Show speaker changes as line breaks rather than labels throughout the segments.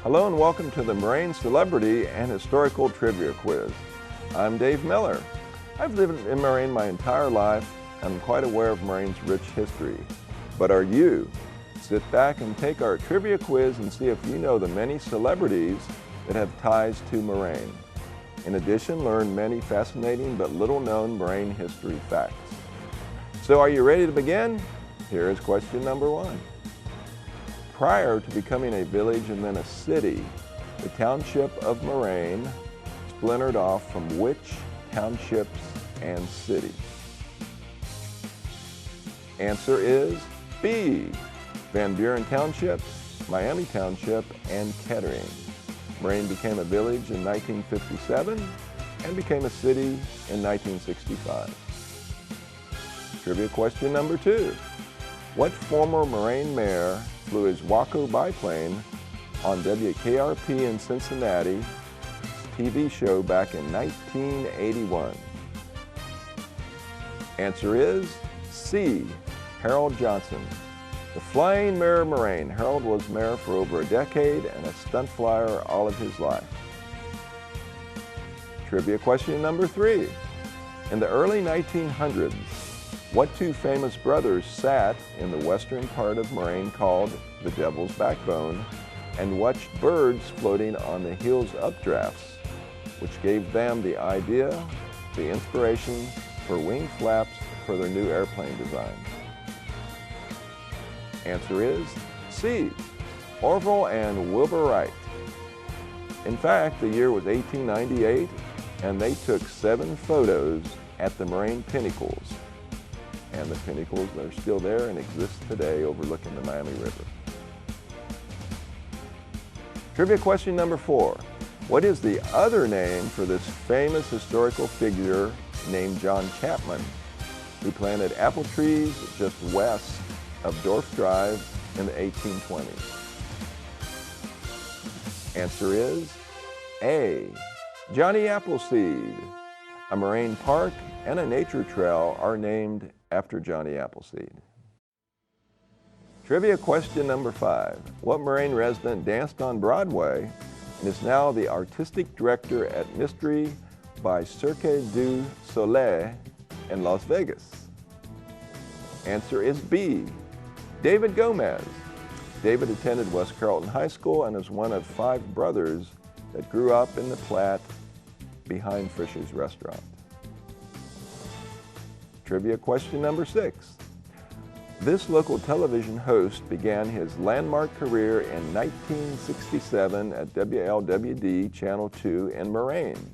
Hello and welcome to the Moraine Celebrity and Historical Trivia Quiz. I'm Dave Miller. I've lived in Moraine my entire life and I'm quite aware of Moraine's rich history. But are you? Sit back and take our trivia quiz and see if you know the many celebrities that have ties to Moraine. In addition, learn many fascinating but little known Moraine history facts. So are you ready to begin? Here is question number 1. Prior to becoming a village and then a city, the township of Moraine splintered off from which townships and city? Answer is B. Van Buren Township, Miami Township, and Kettering. Moraine became a village in 1957 and became a city in 1965. Trivia question number 2. What former Moraine mayor flew his Waco biplane on WKRP in Cincinnati's TV show back in 1981? Answer is C. Harold Johnson. The Flying Mayor of Moraine. Harold was mayor for over a decade and a stunt flyer all of his life. Trivia question number 3. In the early 1900s, what two famous brothers sat in the western part of Moraine called the Devil's Backbone and watched birds floating on the hill's updrafts, which gave them the idea, the inspiration for wing flaps for their new airplane design? Answer is C. Orville and Wilbur Wright. In fact, the year was 1898 and they took 7 photos at the Moraine Pinnacles. And the pinnacles are still there and exist today overlooking the Miami River. Trivia question number 4. What is the other name for this famous historical figure named John Chapman, who planted apple trees just west of Dorf Drive in the 1820s? Answer is A. Johnny Appleseed. A Moraine park and a nature trail are named after Johnny Appleseed. Trivia question number 5. What Moraine resident danced on Broadway and is now the artistic director at Mystery by Cirque du Soleil in Las Vegas? Answer is B. David Gomez. David attended West Carrollton High School and is one of 5 brothers that grew up in the Platte behind Frisch's Restaurant. Trivia question number 6. This local television host began his landmark career in 1967 at WLWD Channel 2 in Moraine,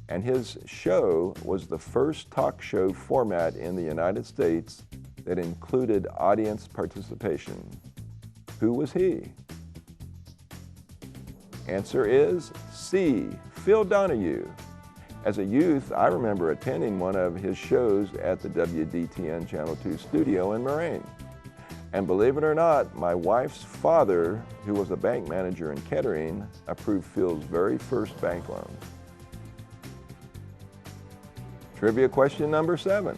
and his show was the first talk show format in the United States that included audience participation. Who was he? Answer is C. Phil Donahue. As a youth, I remember attending one of his shows at the WDTN Channel 2 studio in Moraine. And believe it or not, my wife's father, who was a bank manager in Kettering, approved Phil's very first bank loan. Trivia question number 7.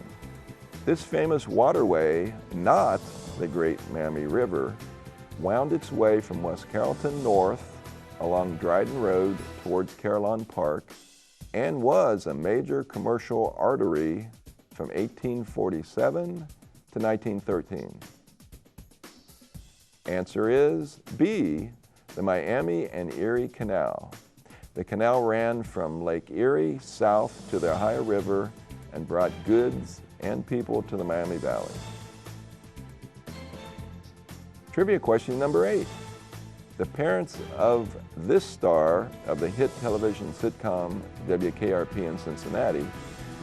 This famous waterway, not the Great Miami River, wound its way from West Carrollton north along Dryden Road towards Carillon Park and was a major commercial artery from 1847 to 1913. Answer is B. The Miami and Erie Canal. The canal ran from Lake Erie south to the Ohio River and brought goods and people to the Miami Valley. Trivia question number 8. The parents of this star of the hit television sitcom WKRP in Cincinnati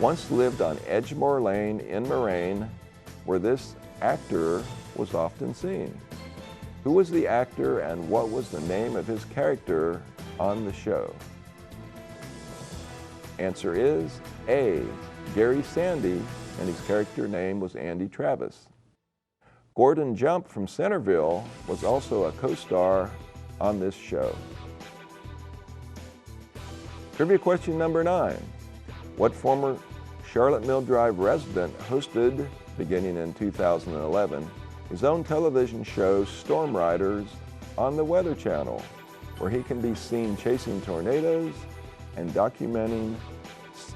once lived on Edgemore Lane in Moraine, where this actor was often seen. Who was the actor and what was the name of his character on the show? Answer is A. Gary Sandy, and his character name was Andy Travis. Gordon Jump from Centerville was also a co-star on this show. Trivia question number 9. What former Charlotte Mill Drive resident hosted, beginning in 2011, his own television show Storm Riders on the Weather Channel? where he can be seen chasing tornadoes and documenting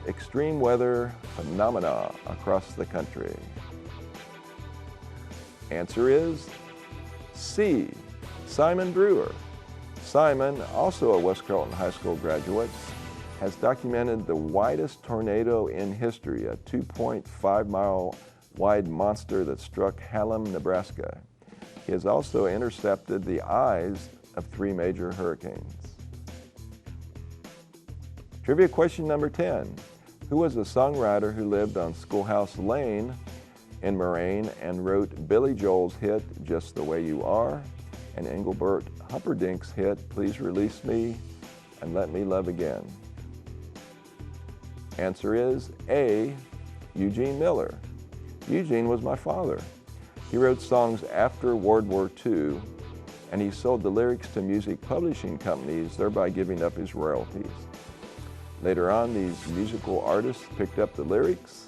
extreme weather phenomena across the country? Answer is C, Simon Brewer. Simon, also a West Carrollton High School graduate, has documented the widest tornado in history, a 2.5-mile wide monster that struck Hallam, Nebraska. He has also intercepted the eyes of 3 major hurricanes. Trivia question number 10. Who was the songwriter who lived on Schoolhouse Lane in Moraine and wrote Billy Joel's hit, Just the Way You Are, and Engelbert Humperdinck's hit, Please Release Me and Let Me Love Again? Answer is A, Eugene Miller. Eugene was my father. He wrote songs after World War II, and he sold the lyrics to music publishing companies, thereby giving up his royalties. Later on, these musical artists picked up the lyrics,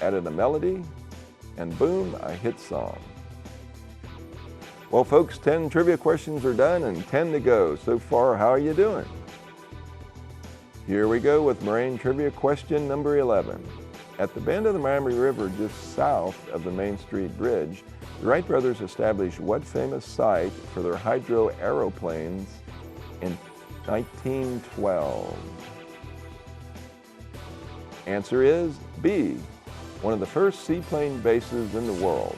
added a melody, and boom, a hit song. Well, folks, 10 trivia questions are done and 10 to go. So far, how are you doing? Here we go with Moraine trivia question number 11. At the bend of the Miami River just south of the Main Street Bridge, the Wright brothers established what famous site for their hydro aeroplanes in 1912? Answer is B, one of the first seaplane bases in the world.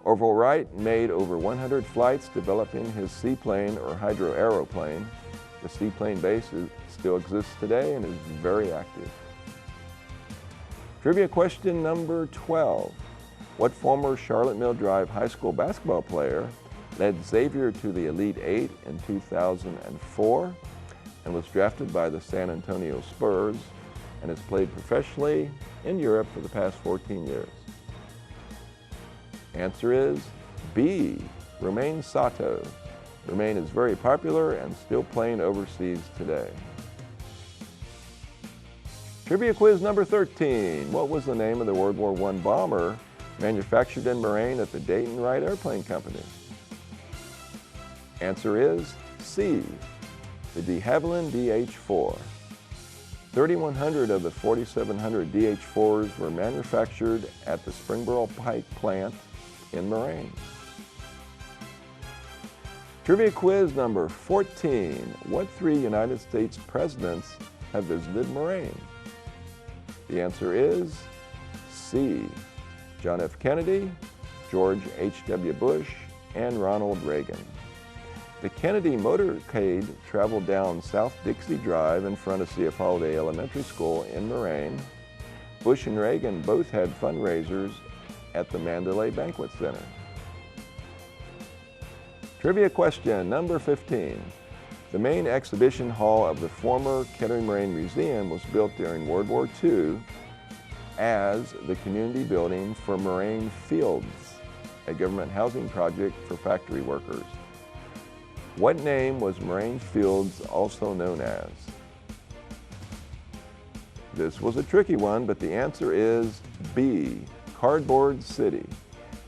Orville Wright made over 100 flights developing his seaplane or hydro aeroplane. The seaplane base still exists today and is very active. Trivia question number 12. What former Charlotte Mill Drive High School basketball player led Xavier to the Elite Eight in 2004 and was drafted by the San Antonio Spurs and has played professionally in Europe for the past 14 years? Answer is B, Romain Sato. Romain is very popular and still playing overseas today. Trivia quiz number 13. What was the name of the World War I bomber manufactured in Moraine at the Dayton Wright Airplane Company? Answer is C, the de Havilland DH-4. 3,100 of the 4,700 DH-4s were manufactured at the Springboro Pike plant in Moraine. Trivia quiz number 14. What 3 United States presidents have visited Moraine? The answer is C, John F. Kennedy, George H.W. Bush, and Ronald Reagan. The Kennedy motorcade traveled down South Dixie Drive in front of C.F. Holiday Elementary School in Moraine. Bush and Reagan both had fundraisers at the Mandalay Banquet Center. Trivia question number 15. The main exhibition hall of the former Kettering Moraine Museum was built during World War II as the community building for Moraine Fields, a government housing project for factory workers. What name was Moraine Fields also known as? This was a tricky one, but the answer is B, Cardboard City.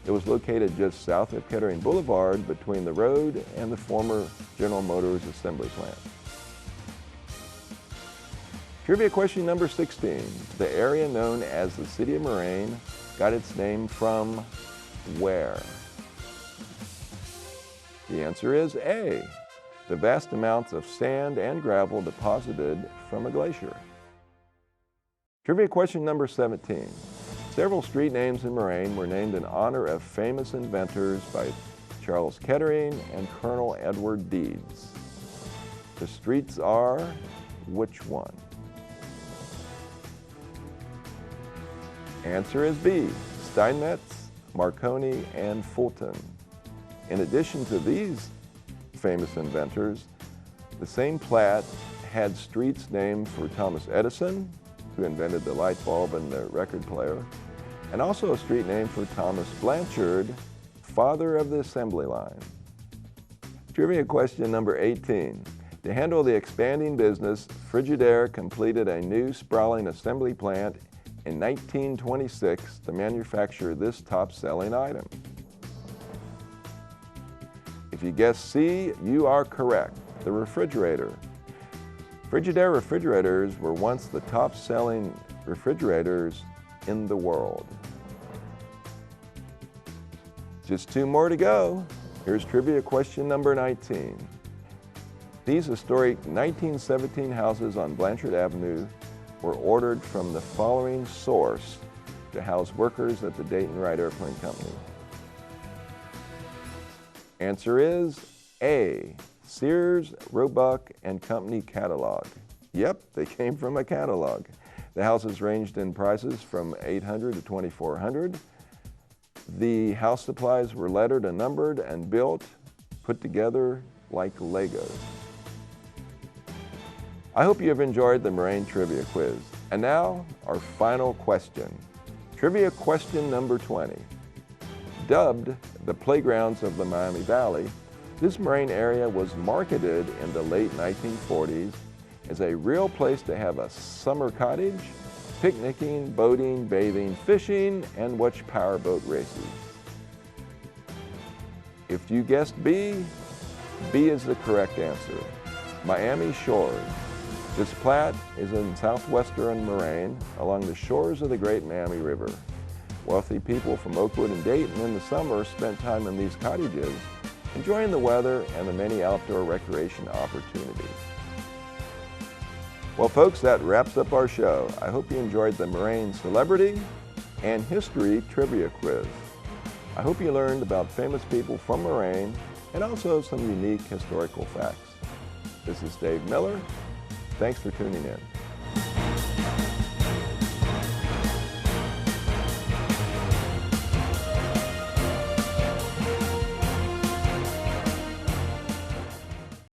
It was located just south of Kettering Boulevard between the road and the former General Motors assembly plant. Trivia question number 16. The area known as the City of Moraine got its name from where? The answer is A, the vast amounts of sand and gravel deposited from a glacier. Trivia question number 17. Several street names in Moraine were named in honor of famous inventors by Charles Kettering and Colonel Edward Deeds. The streets are which one? Answer is B, Steinmetz, Marconi, and Fulton. In addition to these famous inventors, the same plat had streets named for Thomas Edison, who invented the light bulb and the record player, and also a street named for Thomas Blanchard, father of the assembly line. Trivia question number 18. To handle the expanding business, Frigidaire completed a new sprawling assembly plant in 1926 to manufacture this top-selling item. If you guessed C, you are correct. The refrigerator. Frigidaire refrigerators were once the top-selling refrigerators in the world. Just 2 more to go. Here's trivia question number 19. These historic 1917 houses on Blanchard Avenue were ordered from the following source to house workers at the Dayton Wright Airplane Company. Answer is A, Sears, Roebuck and Company catalog. Yep, they came from a catalog. The houses ranged in prices from $800 to $2,400. The house supplies were lettered and numbered and built, put together like Legos. I hope you have enjoyed the Moraine Trivia Quiz. And now, our final question. Trivia question number 20. Dubbed the Playgrounds of the Miami Valley, this Moraine area was marketed in the late 1940s as a real place to have a summer cottage, picnicking, boating, bathing, fishing, and watch powerboat races. If you guessed B, B is the correct answer. Miami Shores. This plat is in southwestern Moraine along the shores of the Great Miami River. Wealthy people from Oakwood and Dayton in the summer spent time in these cottages, enjoying the weather and the many outdoor recreation opportunities. Well, folks, that wraps up our show. I hope you enjoyed the Moraine Celebrity and History Trivia Quiz. I hope you learned about famous people from Moraine and also some unique historical facts. This is Dave Miller. Thanks for tuning in.